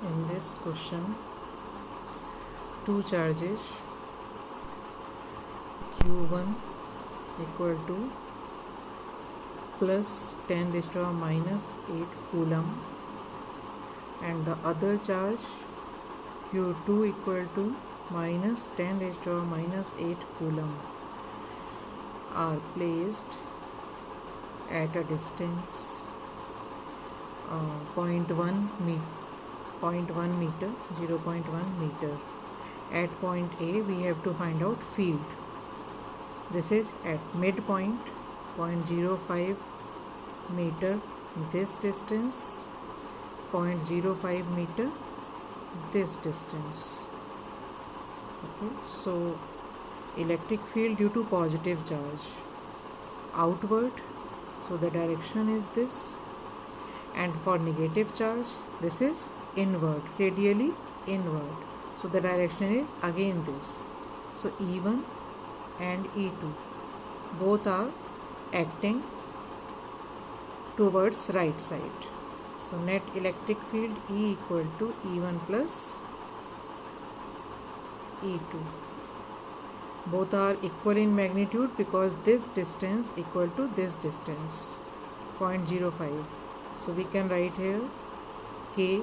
In this question, two charges q1 equal to plus 10 raised to minus 8 coulomb, and the other charge q2 equal to minus 10 raised to minus 8 coulomb are placed at a distance 0.1 meter, 0.1 meter. At point A, we have to find out field. This is at midpoint, 0.05 meter this distance, 0.05 meter this distance. Okay, so electric field due to positive charge outward, so the direction is this, and for negative charge this is inward, radially inward, so the direction is again this. So E1 and E2 both are acting towards right side. So net electric field E equal to E1 plus E2. Both are equal in magnitude because this distance equal to this distance, 0.05. So we can write here K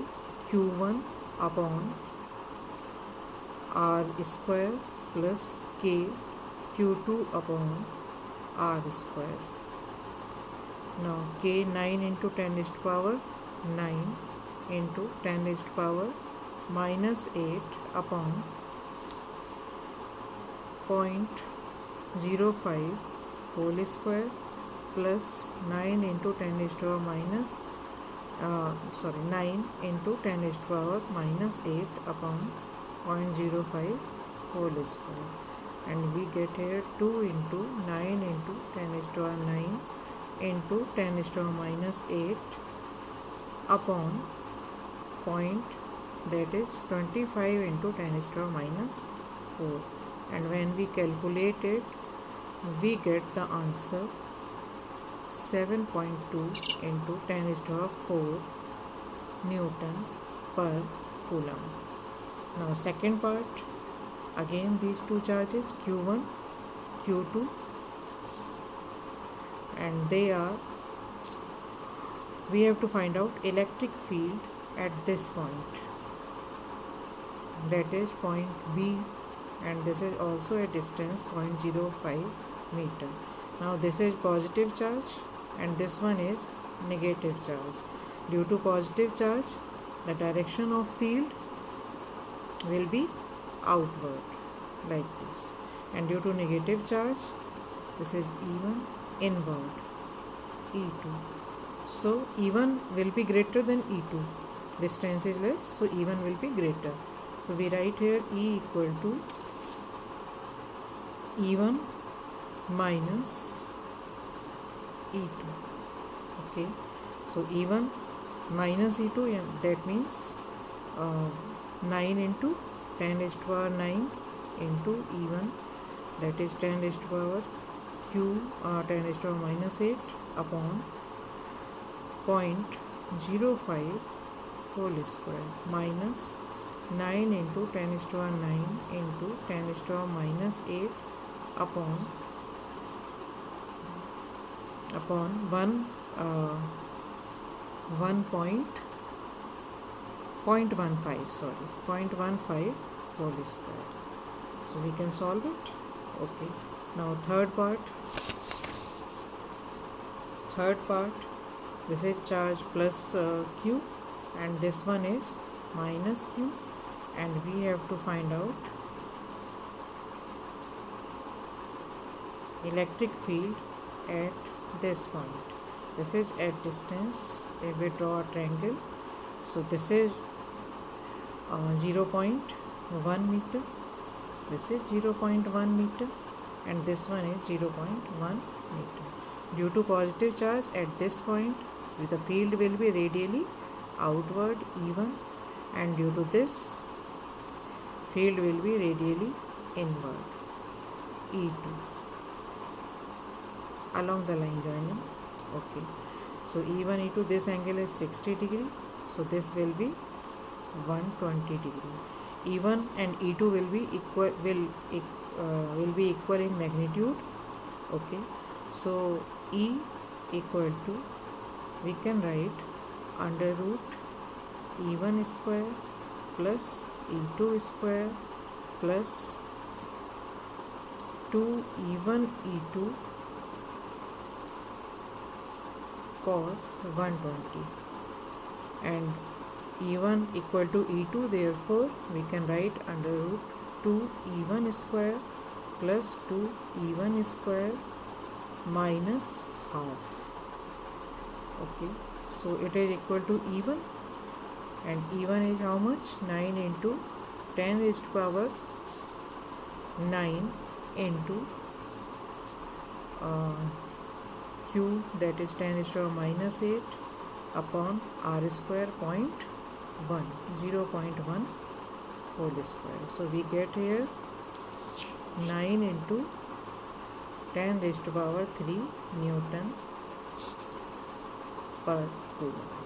Q1 upon R square plus K Q2 upon R square. Now K 9 into 10 raised to power 9 into 10 raised to power minus 8 upon 0.05 whole square plus 9 into 10 raised to power 9 into 10 raised to power minus 8 upon 0.05 whole square, and we get here 2 into 9 into 10 raised to power 9 into 10 raised to power minus 8 upon point, that is 25 into 10 raised to power minus 4, and when we calculate it we get the answer 7.2 into 10 raised to 4 Newton per coulomb. Now second part, again these two charges Q1, Q2, and we have to find out electric field at this point, that is point B, and this is also a distance 0.05 meter. Now this is positive charge and this one is negative charge. Due to positive charge, the direction of field will be outward like this, and due to negative charge, this is E1 inward, E2. So E1 will be greater than E2. Distance is less, so E1 will be greater. So we write here E equal to E1 minus E2. Okay, so E1 minus E2, that means 9 into 10 raised to power 9 into E1, that is 10 raised to power 10 raised to power minus 8 upon 0.05 whole square minus 9 into 10 raised to power 9 into 10 raised to power minus 8 upon 0.15 whole square. So we can solve it. Okay, now third part, this is charge plus Q and this one is minus Q, and we have to find out electric field at this point. This is at distance, if we draw a triangle, so this is 0.1 meter, this is 0.1 meter, and this one is 0.1 meter. Due to positive charge at this point, the field will be radially outward E1, and due to this, field will be radially inward E2 along the line joining. Okay, so E1 E2, this angle is 60 degree, so this will be 120 degree. E1 and E2 will be equal in magnitude. Okay, so E equal to, we can write under root E1 square plus E2 square plus 2 E1 E2 cos 120, and E1 equal to E2, therefore we can write under root 2 E1 square plus 2 E1 square minus half. Okay, so it is equal to E1, and E1 is how much? 9 into 10 raised to power 9 into Q, that is 10 raised to power minus 8 upon R square 0.1 whole square. So we get here 9 into 10 raised to power 3 Newton per coulomb.